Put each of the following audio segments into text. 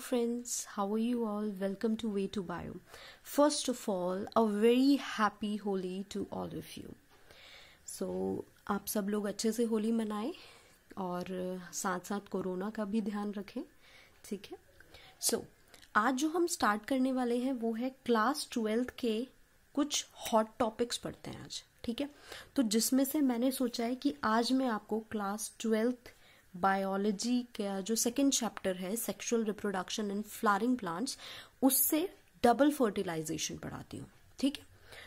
friends, how are you all? Welcome to Way to Bio. First of all, a very happy Holi to all of you. So, आप सब लोग अच्छे से होली मनाएं और साथ साथ कोरोना का भी ध्यान रखें, ठीक है? So, आज जो हम स्टार्ट करने वाले हैं वो है क्लास 12th के कुछ हॉट टॉपिक्स पढ़ते हैं आज, ठीक है? तो जिसमें से मैंने सोचा है कि आज मैं आपको क्लास 12th बायोलॉजी का जो सेकेंड चैप्टर है sexual reproduction in flowering plants, उससे डबल फर्टिलाइजेशन पढ़ाती हूँ, ठीक है?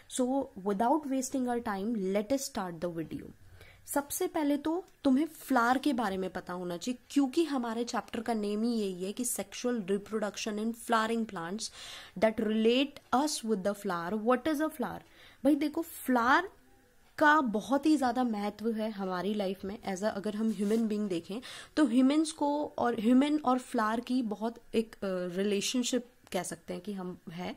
So without wasting our time let us start the video. सबसे पहले तो तुम्हें फ्लावर के बारे में पता होना चाहिए, क्योंकि हमारे चैप्टर का नेम ही यही है कि sexual reproduction in flowering plants that relate us with the flower. What is a flower? भाई देखो, फ्लावर का बहुत ही ज्यादा महत्व है हमारी लाइफ में. एज अगर हम ह्यूमन बीइंग देखें तो ह्यूमंस को और ह्यूमन और फ्लावर की बहुत एक रिलेशनशिप कह सकते हैं कि हम है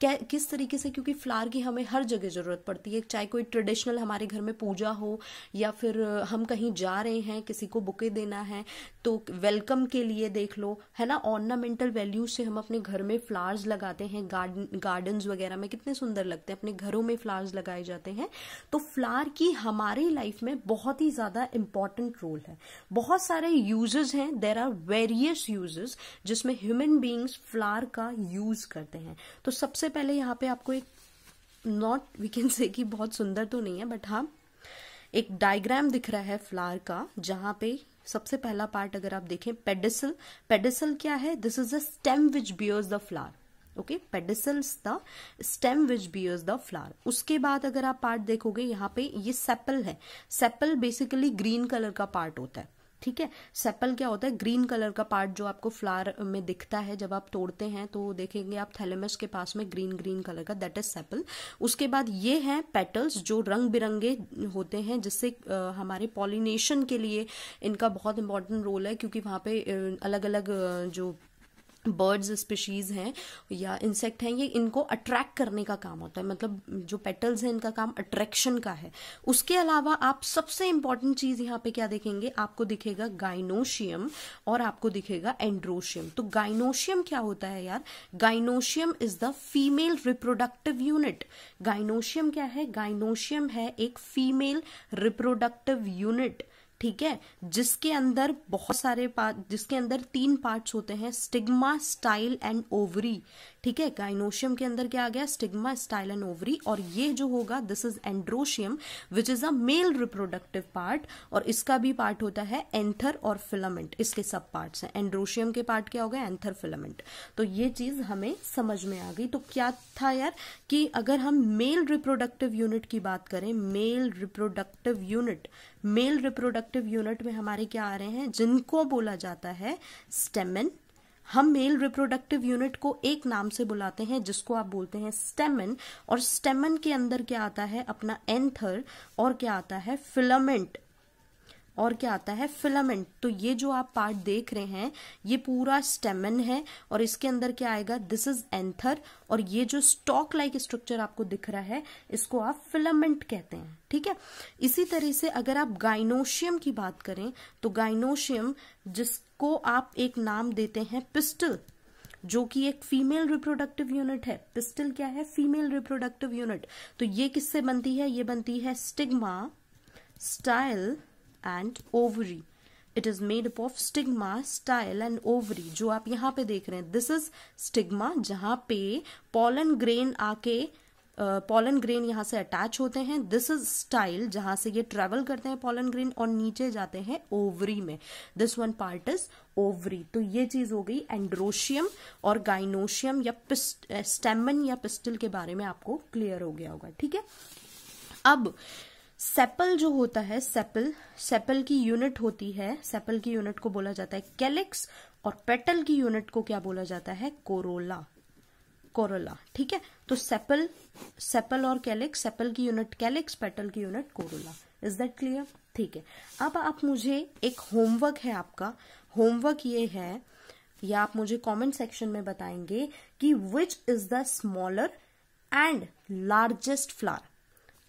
किस तरीके से, क्योंकि फ्लावर की हमें हर जगह जरूरत पड़ती है. चाहे कोई ट्रेडिशनल हमारे घर में पूजा हो या फिर हम कहीं जा रहे हैं, किसी को बुके देना है तो वेलकम के लिए देख लो, है ना. ऑर्नामेंटल वैल्यू से हम अपने घर में फ्लावर्स लगाते हैं. गार्डन्स वगैरह में कितने सुंदर लगते हैं, अपने घरों में फ्लावर्स लगाए जाते हैं. तो फ्लावर की हमारी लाइफ में बहुत ही ज्यादा इंपॉर्टेंट रोल है. बहुत सारे यूजेस हैं, देयर आर वेरियस यूजेस जिसमें ह्यूमन बीइंग्स फ्लावर का यूज करते हैं. तो सबसे पहले यहाँ पे आपको एक नॉट वी कैन से कि बहुत सुंदर तो नहीं है, बट हाँ एक डायग्राम दिख रहा है फ्लावर का, जहां पे सबसे पहला पार्ट अगर आप देखें पेडिसल. पेडिसल क्या है? This is the stem which bears the flower. Okay, pedicel's the stem which bears the flower. उसके बाद अगर आप पार्ट देखोगे यहाँ पे ये सेपल है. सेपल बेसिकली ग्रीन कलर का पार्ट होता है, ठीक है. सेपल क्या होता है? ग्रीन कलर का पार्ट जो आपको फ्लावर में दिखता है जब आप तोड़ते हैं तो देखेंगे आप थैलेमस के पास में ग्रीन कलर का, दैट इज सेपल. उसके बाद ये हैं पेटल्स जो रंग बिरंगे होते हैं, जिससे हमारे पॉलिनेशन के लिए इनका बहुत इंपॉर्टेंट रोल है, क्योंकि वहां पे अलग अलग जो बर्ड्स स्पीशीज हैं या इंसेक्ट हैं, ये इनको अट्रैक्ट करने का काम होता है. मतलब जो पेटल्स हैं इनका काम अट्रैक्शन का है. उसके अलावा आप सबसे इंपॉर्टेंट चीज यहाँ पे क्या देखेंगे? आपको दिखेगा गाइनोशियम और आपको दिखेगा एंड्रोशियम. तो गाइनोशियम क्या होता है यार? Gynoecium is the female reproductive unit. Gynoecium क्या है? गाइनोशियम है एक फीमेल रिप्रोडक्टिव यूनिट, ठीक है, जिसके अंदर बहुत सारे जिसके अंदर 3 पार्ट्स होते हैं, स्टिग्मा, स्टाइल एंड ओवरी. ठीक है, गाइनोशियम के अंदर क्या आ गया? Stigma, style and ovary. और ये जो होगा this is androecium which is a male reproductive part, और इसका भी पार्ट होता है एंथर और फिलामेंट. इसके सब पार्ट्स हैं. एंड्रोशियम के पार्ट क्या होगा? Anther, filament. तो ये चीज हमें समझ में आ गई. तो क्या था यार कि अगर हम मेल रिप्रोडक्टिव यूनिट की बात करें, मेल रिप्रोडक्टिव यूनिट में हमारे क्या आ रहे हैं, जिनको बोला जाता है स्टेमन. हम मेल रिप्रोडक्टिव यूनिट को एक नाम से बुलाते हैं जिसको आप बोलते हैं स्टेमन, और स्टेमन के अंदर क्या आता है? अपना एंथर, और क्या आता है? फिलामेंट. तो ये जो आप पार्ट देख रहे हैं ये पूरा स्टेमन है, और इसके अंदर क्या आएगा? दिस इज एंथर, और ये जो स्टॉक लाइक स्ट्रक्चर आपको दिख रहा है इसको आप फिलामेंट कहते हैं, ठीक है. इसी तरह से अगर आप गाइनोशियम की बात करें तो गाइनोशियम, जिसको आप एक नाम देते हैं पिस्टल, जो कि एक फीमेल रिप्रोडक्टिव यूनिट है. पिस्टल क्या है? Female reproductive unit. तो ये किससे बनती है? ये बनती है stigma, style and ovary. It is made up of stigma, style and ovary. जो आप यहाँ पे देख रहे हैं दिस इज स्टिग्मा, जहां पे पॉलन ग्रेन आके पॉलन ग्रेन यहाँ से अटैच होते हैं. दिस इज स्टाइल, जहां से ये ट्रेवल करते हैं पॉलन ग्रेन और नीचे जाते हैं ओवरी में. This one part is ovary. तो ये चीज हो गई एंड्रोशियम और गाइनोशियम या स्टेमन या पिस्टल के बारे में आपको क्लियर हो गया होगा, ठीक है. अब सेपल जो होता है, सेपल की यूनिट होती है. सेपल की यूनिट को बोला जाता है कैलिक्स, और पेटल की यूनिट को क्या बोला जाता है? कोरोला. ठीक है. तो सेपल और कैलिक्स, सेपल की यूनिट कैलिक्स, पेटल की unit Corolla. Is that clear? ठीक है. अब आप मुझे एक होमवर्क है आपका. होमवर्क ये है, या आप मुझे कमेंट सेक्शन में बताएंगे कि which is the smaller and largest flower.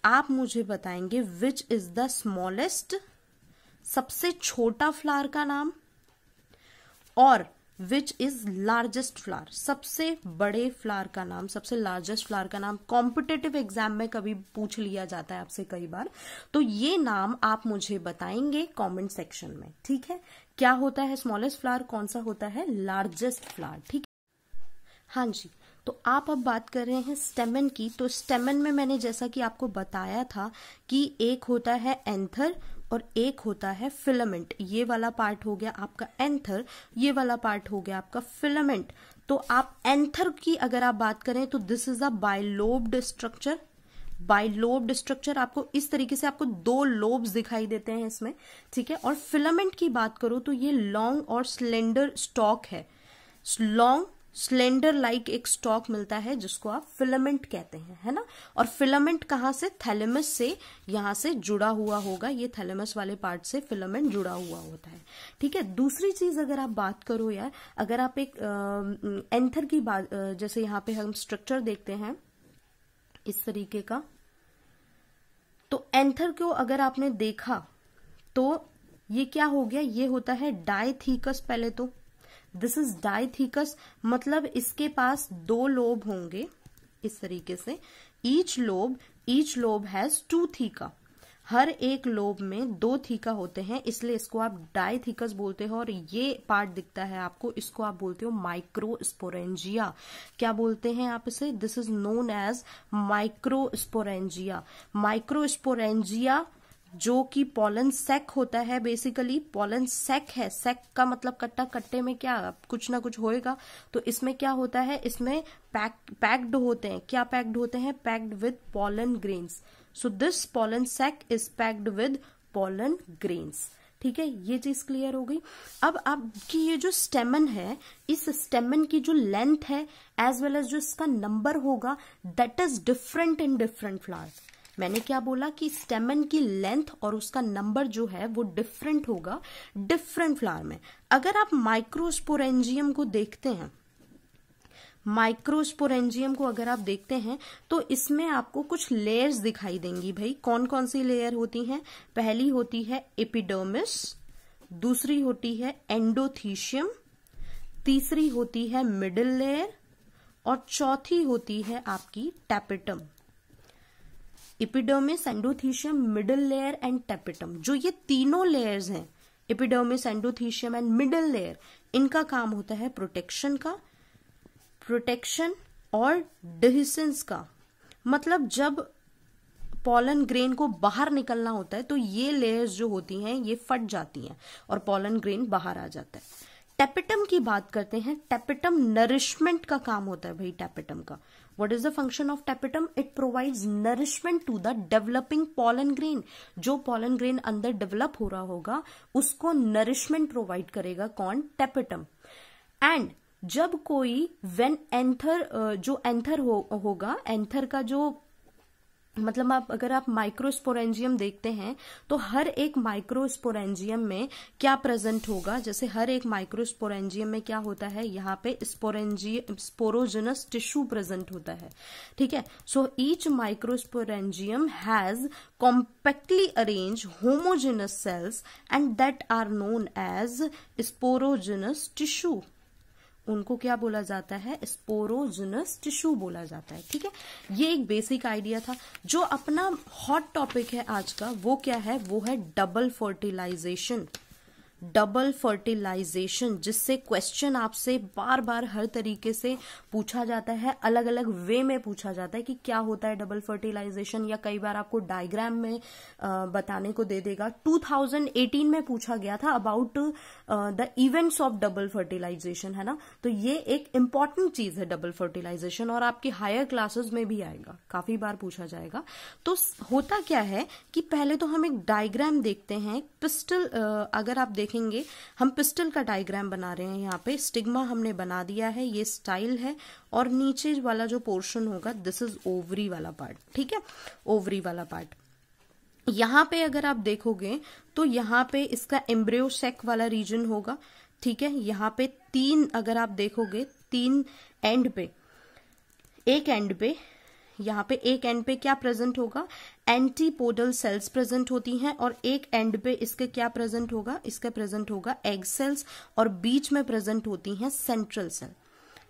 आप मुझे बताएंगे विच इज द स्मॉलेस्ट, सबसे छोटा फ्लावर का नाम, और विच इज लार्जेस्ट फ्लावर, सबसे बड़े फ्लावर का नाम, सबसे लार्जेस्ट फ्लावर का नाम। कॉम्पिटेटिव एग्जाम में कभी पूछ लिया जाता है आपसे कई बार, तो ये नाम आप मुझे बताएंगे कमेंट सेक्शन में, ठीक है। क्या होता है स्मॉलेस्ट फ्लावर, कौन सा होता है लार्जेस्ट फ्लावर, ठीक है। हाँ जी, तो आप अब बात कर रहे हैं स्टेमन की। तो स्टेमन में मैंने जैसा कि आपको बताया था कि एक होता है एंथर और एक होता है फिलामेंट। ये वाला पार्ट हो गया आपका एंथर, ये वाला पार्ट हो गया आपका फिलामेंट। तो आप एंथर की अगर आप बात करें तो this is a bilobed structure. Bilobed structure आपको इस तरीके से आपको 2 लोब्स दिखाई देते हैं इसमें, ठीक है। और फिलामेंट की बात करो तो ये लॉन्ग और स्लेंडर स्टॉक है, लॉन्ग स्लेंडर लाइक एक स्टॉक मिलता है जिसको आप फिलामेंट कहते हैं, है ना। और फिलामेंट कहाँ से, थैलेमस से यहां से जुड़ा हुआ होगा, ये थैलेमस वाले पार्ट से फिलामेंट जुड़ा हुआ होता है, ठीक है। दूसरी चीज अगर आप बात करो यार, अगर आप एक एंथर की बात, जैसे यहाँ पे हम स्ट्रक्चर देखते हैं इस तरीके का, तो एंथर को अगर आपने देखा तो ये क्या हो गया, ये होता है डायथीकस। पहले तो दिस इज डायथीकस, मतलब इसके पास 2 लोब होंगे इस तरीके से। ईच लोब हैज 2 थीका, हर एक लोब में 2 थीका होते हैं, इसलिए इसको आप डायथीकस बोलते हो। और ये पार्ट दिखता है आपको, इसको आप बोलते हो माइक्रोस्पोरेंजिया। क्या बोलते हैं आप इसे, this is known as microsporangia. Microsporangia जो कि पॉलन सैक होता है, बेसिकली पॉलन सैक है। सैक का मतलब कट्टा, कट्टे में क्या कुछ ना कुछ होएगा, तो इसमें क्या होता है, इसमें पैक्ड होते हैं। क्या पैक्ड होते हैं, packed with pollen grains. So this pollen sac is packed with pollen grains, ठीक है। ये चीज क्लियर हो गई। अब आपकी ये जो स्टेमन है, इस स्टेमन की जो लेंथ है एज वेल एज जो इसका नंबर होगा, that is different in different flower. मैंने क्या बोला कि स्टेमन की लेंथ और उसका नंबर जो है वो डिफरेंट होगा डिफरेंट फ्लावर में। अगर आप माइक्रोस्पोरेंजियम को देखते हैं, माइक्रोस्पोरेंजियम को अगर आप देखते हैं तो इसमें आपको कुछ लेयर्स दिखाई देंगी। भाई कौन कौन सी लेयर होती हैं, पहली होती है एपिडर्मिस, दूसरी होती है एंडोथीशियम, तीसरी होती है मिडिल लेयर और चौथी होती है आपकी tapetum. Epidermis, endothecium, middle layer and tapetum, जो ये तीनों लेयर्स हैं, epidermis, endothecium and middle layer, इनका काम होता है प्रोटेक्शन का, प्रोटेक्शन और डिहिसेंस का। मतलब जब पॉलन ग्रेन को बाहर निकलना होता है तो ये लेयर्स जो होती हैं ये फट जाती हैं और पॉलन ग्रेन बाहर आ जाता है। टैपेटम की बात करते हैं। टैपेटम नरिशमेंट का काम होता है भाई टैपेटम का। What is the function of tapetum? It provides nourishment to the developing pollen grain. जो pollen grain अंदर डेवलप हो रहा होगा उसको nourishment प्रोवाइड करेगा कौन, टैपेटम। एंड जब कोई when एंथर, जो एंथर होगा, एंथर का जो मतलब अगर आप माइक्रोस्पोरेंजियम देखते हैं तो हर एक माइक्रोस्पोरेंजियम में क्या प्रेजेंट होगा, जैसे हर एक माइक्रोस्पोरेंजियम में क्या होता है, यहाँ पे स्पोरोजेनस टिश्यू प्रेजेंट होता है, ठीक है। So each microsporangium has compactly arrange homogenous cells and that are known as sporogenous tissue. उनको क्या बोला जाता है, स्पोरोजेनस टिश्यू बोला जाता है, ठीक है। ये एक बेसिक आइडिया था। जो अपना हॉट टॉपिक है आज का वो क्या है, वो है डबल फर्टिलाइजेशन। डबल फर्टिलाइजेशन, जिससे क्वेश्चन आपसे बार बार हर तरीके से पूछा जाता है, अलग अलग वे में पूछा जाता है कि क्या होता है डबल फर्टिलाइजेशन, या कई बार आपको डायग्राम में बताने को दे देगा। 2018 में पूछा गया था about the events of double fertilisation, है ना। तो ये एक इंपॉर्टेंट चीज है डबल फर्टिलाइजेशन, और आपकी हायर क्लासेस में भी आएगा, काफी बार पूछा जाएगा। तो होता क्या है कि पहले तो हम एक डायग्राम देखते हैं। पिस्टल, अगर आप देखेंगे हम पिस्टल का डायग्राम बना रहे हैं। यहाँ पे स्टिग्मा हमने बना दिया है, ये स्टाइल है, और नीचे वाला जो पोर्शन होगा दिस इज ओवरी वाला पार्ट, ठीक है, ओवरी वाला पार्ट। यहाँ पे अगर आप देखोगे तो यहाँ पे इसका एम्ब्रियो सेक वाला रीजन होगा, ठीक है। यहाँ पे 3, अगर आप देखोगे 3 एंड पे, एक एंड पे यहाँ पे एक एंड पे क्या प्रेजेंट होगा, एंटीपोडल सेल्स प्रेजेंट होती हैं, और एक एंड पे इसके क्या प्रेजेंट होगा, इसका प्रेजेंट होगा एग सेल्स, और बीच में प्रेजेंट होती हैं सेंट्रल सेल।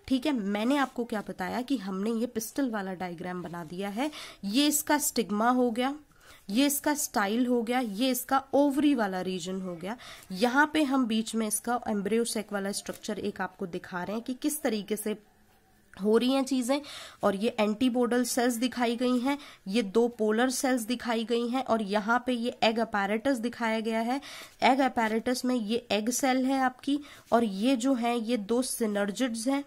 ठीक है, मैंने आपको क्या बताया कि हमने ये पिस्टल वाला डायग्राम बना दिया है। ये इसका स्टिग्मा हो गया, ये इसका स्टाइल हो गया, ये इसका ओवरी वाला रीजन हो गया। यहाँ पे हम बीच में इसका एम्ब्रियो सेक वाला स्ट्रक्चर एक आपको दिखा रहे हैं कि किस तरीके से हो रही हैं चीजें। और ये एंटीपोडल सेल्स दिखाई गई हैं, ये दो पोलर सेल्स दिखाई गई हैं, और यहाँ पे ये एग अपैरेटस दिखाया गया है। एग अपैरेटस में ये एग सेल है आपकी, और ये जो है ये दो सिनर्जिड्स हैं,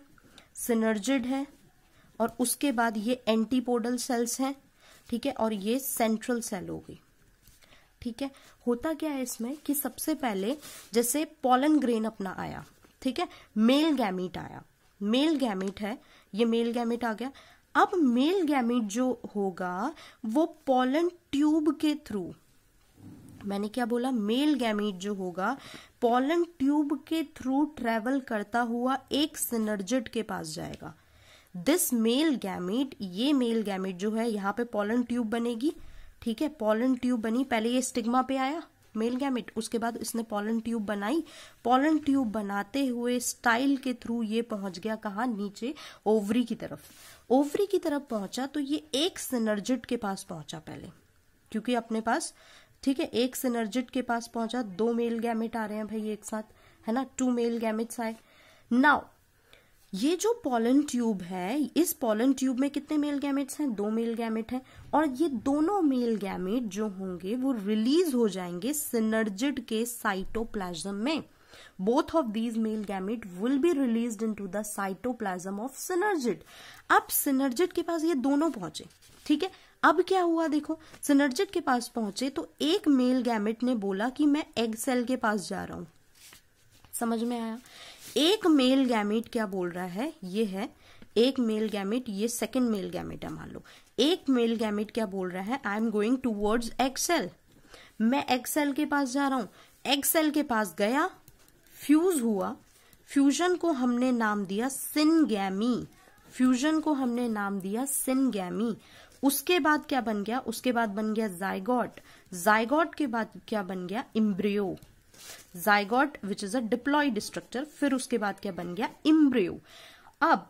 सिनर्जिड है, और उसके बाद ये एंटीपोडल सेल्स हैं। ठीक है, और ये सेंट्रल सेल होगी। ठीक है, होता क्या है इसमें कि सबसे पहले जैसे पॉलन ग्रेन अपना आया, ठीक है, मेल गैमीट आया, मेल गैमीट है, ये मेल गैमीट आ गया। अब मेल गैमीट जो होगा वो पॉलन ट्यूब के थ्रू, मैंने क्या बोला, मेल गैमीट जो होगा पॉलन ट्यूब के थ्रू ट्रेवल करता हुआ एक सिनर्जिड के पास जाएगा। दिस मेल गैमीट, ये मेल गैमीट जो है यहाँ पे पॉलन ट्यूब बनेगी। ठीक है, पॉलन ट्यूब बनी, पहले ये स्टिग्मा पे आया मेल गैमेट, उसके बाद इसने पॉलन ट्यूब बनाई। पॉलन ट्यूब बनाते हुए स्टाइल के थ्रू ये पहुंच गया कहाँ, नीचे ओवरी की तरफ। ओवरी की तरफ पहुंचा तो ये एक सिनर्जिड के पास पहुंचा पहले, क्योंकि अपने पास, ठीक है, एक सिनर्जिड के पास पहुंचा। दो मेल गैमेट आ रहे हैं भाई एक साथ, है ना, 2 मेल गैमेट्स आए। नाउ ये जो पॉलन ट्यूब है, इस पॉलन ट्यूब में कितने मेल गैमेट्स हैं, 2 मेल गैमेट हैं, और ये दोनों मेल गैमेट जो होंगे वो रिलीज हो जाएंगे सिनर्जिड के साइटोप्लाज्म में। Both of these male gamete will be released into the cytoplasm of synergid. अब सिनर्जिड के पास ये दोनों पहुंचे। ठीक है, अब क्या हुआ देखो, सिनर्जिड के पास पहुंचे तो एक मेल गैमेट ने बोला कि मैं एग सेल के पास जा रहा हूं। समझ में आया? एक मेल गैमेट क्या बोल रहा है, ये है एक मेल गैमेट, ये सेकंड मेल गैमेट है मान लो। एक मेल गैमेट क्या बोल रहा है, I am going towards egg cell, मैं एग सेल के पास जा रहा हूं। एग सेल के पास गया, फ्यूज हुआ, फ्यूजन को हमने नाम दिया सिनगैमी, फ्यूजन को हमने नाम दिया सिनगैमी। उसके बाद क्या बन गया, उसके बाद बन गया जाइगोट, जाइगोट के बाद क्या बन गया, embryo, zygote which is a diploid structure. फिर उसके बाद क्या बन गया, इम्ब्रियो। अब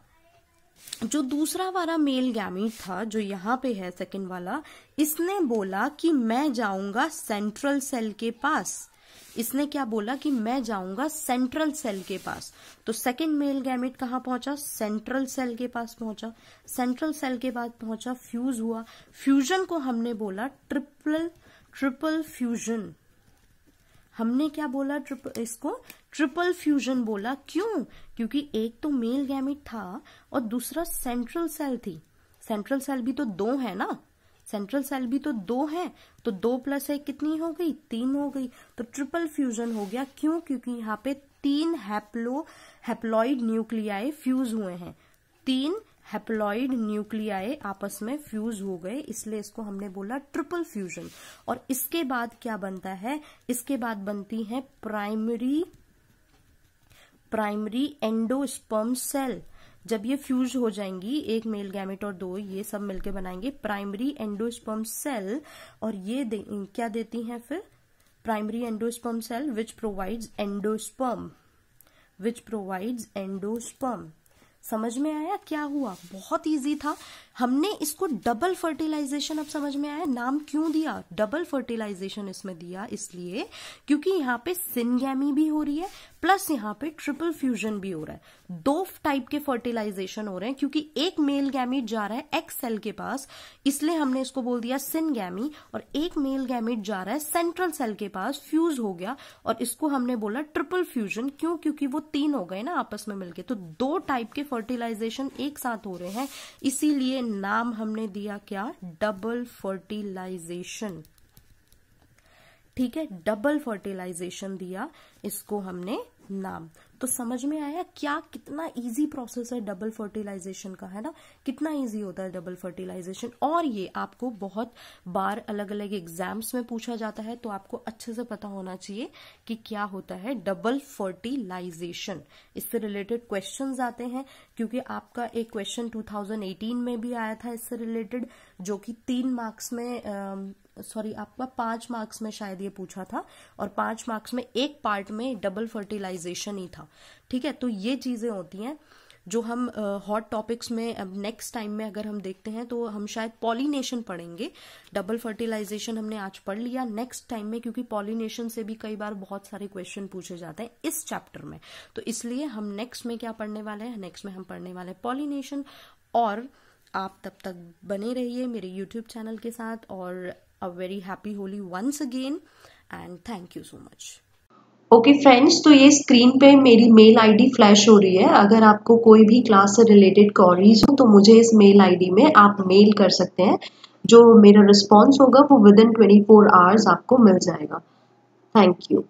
जो दूसरा वाला मेल गैमीट था जो यहाँ पे है सेकंड वाला, इसने बोला कि मैं जाऊंगा सेंट्रल सेल के पास। इसने क्या बोला कि मैं जाऊंगा सेंट्रल सेल के पास। तो सेकंड मेल गैमेट कहाँ पहुंचा, सेंट्रल सेल के पास पहुंचा। सेंट्रल सेल के बाद पहुंचा, फ्यूज हुआ। फ्यूजन को हमने बोला ट्रिपल फ्यूजन। हमने क्या बोला, इसको ट्रिपल फ्यूजन बोला। क्यों? क्योंकि एक तो मेल गैमेट था और दूसरा सेंट्रल सेल थी। सेंट्रल सेल भी तो 2 है ना, सेंट्रल सेल भी तो 2 है, तो 2 + 1 कितनी हो गई, 3 हो गई। तो ट्रिपल फ्यूजन हो गया। क्यों? क्योंकि यहाँ पे 3 हैप्लॉइड न्यूक्लियाई फ्यूज हुए हैं, 3 हैप्लॉइड न्यूक्लियाई आपस में फ्यूज हो गए, इसलिए इसको हमने बोला ट्रिपल फ्यूजन। और इसके बाद क्या बनता है, इसके बाद बनती है प्राइमरी एंडोस्पर्म सेल। जब ये फ्यूज हो जाएंगी, एक मेल गैमेट और 2, ये सब मिलके बनाएंगे प्राइमरी एंडोस्पर्म सेल। और ये क्या देती हैं फिर, primary endosperm cell which provides endosperm. समझ में आया क्या हुआ? बहुत इजी था। हमने इसको डबल फर्टिलाइजेशन, अब समझ में आया नाम क्यों दिया, डबल फर्टिलाइजेशन इसमें दिया इसलिए क्योंकि यहाँ पे सिनगैमी भी हो रही है प्लस यहाँ पे ट्रिपल फ्यूजन भी हो रहा है। 2 टाइप के फर्टिलाइजेशन हो रहे हैं क्योंकि एक मेल गैमीट जा रहा है एग सेल के पास, इसलिए हमने इसको बोल दिया सिनगैमी, और एक मेल गैमीट जा रहा है सेंट्रल सेल के पास, फ्यूज हो गया, और इसको हमने बोला ट्रिपल फ्यूजन। क्यों? क्योंकि वो 3 हो गए ना आपस में मिलके, तो 2 टाइप के फर्टिलाइजेशन एक साथ हो रहे हैं, इसीलिए नाम हमने दिया क्या, डबल फर्टिलाइजेशन। ठीक है, डबल फर्टिलाइजेशन दिया इसको हमने नाम। तो समझ में आया क्या कितना इजी प्रोसेस है डबल फर्टिलाइजेशन का, है ना, कितना इजी होता है डबल फर्टिलाइजेशन। और ये आपको बहुत बार अलग अलग एग्जाम्स में पूछा जाता है, तो आपको अच्छे से पता होना चाहिए कि क्या होता है डबल फर्टिलाइजेशन। इससे रिलेटेड क्वेश्चंस आते हैं, क्योंकि आपका एक क्वेश्चन 2018 में भी आया था इससे रिलेटेड, जो कि 3 मार्क्स में आपका 5 मार्क्स में शायद ये पूछा था, और 5 मार्क्स में एक पार्ट में डबल फर्टिलाइजेशन ही था। ठीक है, तो ये चीजें होती हैं जो हम हॉट टॉपिक्स में अब नेक्स्ट टाइम में अगर हम देखते हैं तो हम शायद पॉलिनेशन पढ़ेंगे। डबल फर्टिलाइजेशन हमने आज पढ़ लिया, नेक्स्ट टाइम में क्योंकि पॉलिनेशन से भी कई बार बहुत सारे क्वेश्चन पूछे जाते हैं इस चैप्टर में, तो इसलिए हम नेक्स्ट में क्या पढ़ने वाले हैं, नेक्स्ट में हम पढ़ने वाले हैं पॉलिनेशन। और आप तब तक बने रहिए मेरे यूट्यूब चैनल के साथ, और a very happy Holi once again and thank you so much. Okay friends, तो ये स्क्रीन पे मेरी मेल आईडी फ्लैश हो रही है। अगर आपको कोई भी क्लास से रिलेटेड क्वेरीज हो तो मुझे इस मेल आईडी में आप मेल कर सकते हैं। जो मेरा रिस्पॉन्स होगा वो विद इन 24 आवर्स आपको मिल जाएगा। Thank you.